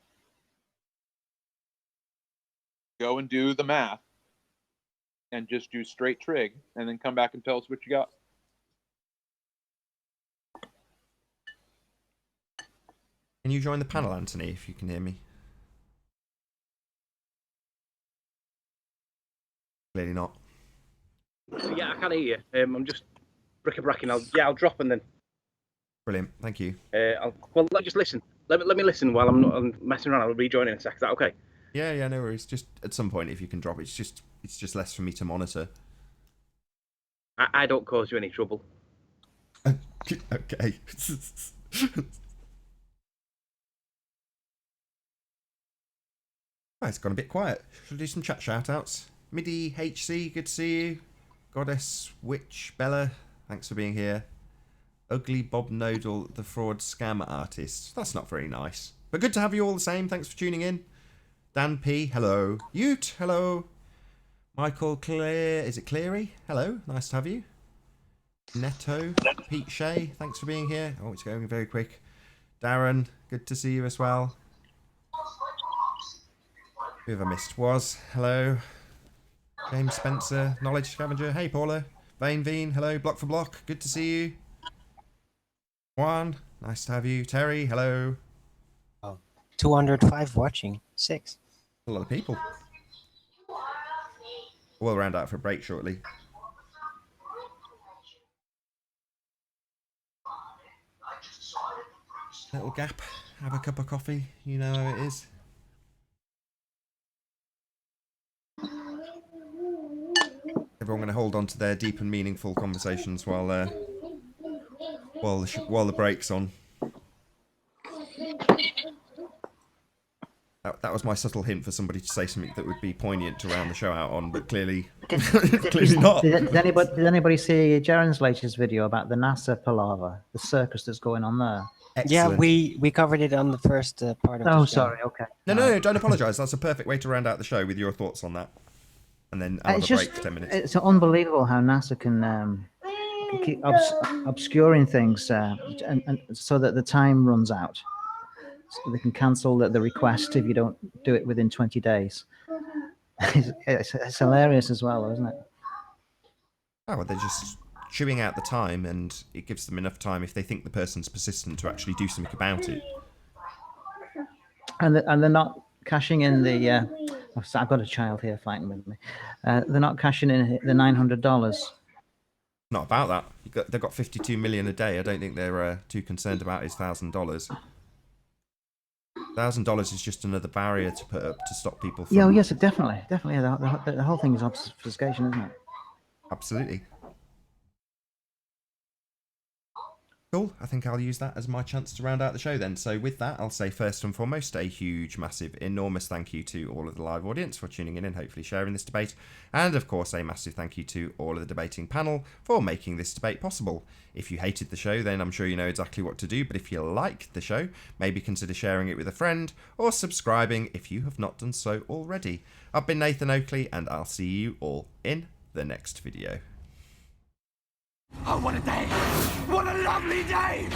Go and do the math and just do straight trig and then come back and tell us what you got. Can you join the panel, Anthony, if you can hear me? Clearly not. Yeah, I can hear you. I'm just brick-a-bracking. I'll drop and then. Brilliant, thank you. Just listen. Let me listen while I'm messing around. I'll rejoin in a sec. Is that okay? Yeah, no worries. Just at some point, if you can drop, it's just less for me to monitor. I don't cause you any trouble. Okay. It's gone a bit quiet. Should we do some chat shout-outs? Midi HC, good to see you. Goddess Witch Bella, thanks for being here. Ugly Bob Nodal, the fraud scam artist. That's not very nice. But good to have you all the same. Thanks for tuning in. Dan P, hello. Ute, hello. Michael Clear, is it Cleary? Hello, nice to have you. Netto, Pete Shea, thanks for being here. Oh, it's going very quick. Darren, good to see you as well. Who have I missed? Was, hello. James Spencer, Knowledge Scavenger. Hey, Paula. Vane, hello. Block for Block, good to see you. Juan, nice to have you. Terry, hello. 205 watching. 6. A lot of people. We'll round out for a break shortly. Little gap. Have a cup of coffee. You know how it is. Everyone going to hold on to their deep and meaningful conversations while the break's on. That was my subtle hint for somebody to say something that would be poignant to round the show out on, but clearly, clearly not. Did anybody see Jaren's latest video about the NASA palaver, the circus that's going on there? Excellent. Yeah, we covered it on the first part of the show. Sorry, okay. No, don't apologise. That's a perfect way to round out the show with your thoughts on that. And then I'll have a break for 10 minutes. It's unbelievable how NASA can keep obscuring things and so that the time runs out. So they can cancel the request if you don't do it within 20 days. It's hilarious as well, isn't it? Oh, well, they're just chewing out the time, and it gives them enough time if they think the person's persistent to actually do something about it. And they're not cashing in the. I've got a child here fighting with me. They're not cashing in the $900. Not about that. They've got 52 million a day. I don't think they're too concerned about his $1,000. $1,000 is just another barrier to put up to stop people from... Yeah, yes, definitely. The whole thing is obfuscation, isn't it? Absolutely. Cool. I think I'll use that as my chance to round out the show then. So with that, I'll say first and foremost, a huge, massive, enormous thank you to all of the live audience for tuning in and hopefully sharing this debate. And of course, a massive thank you to all of the debating panel for making this debate possible. If you hated the show, then I'm sure you know exactly what to do. But if you liked the show, maybe consider sharing it with a friend or subscribing if you have not done so already. I've been Nathan Oakley, and I'll see you all in the next video. Oh, what a day! What a lovely day!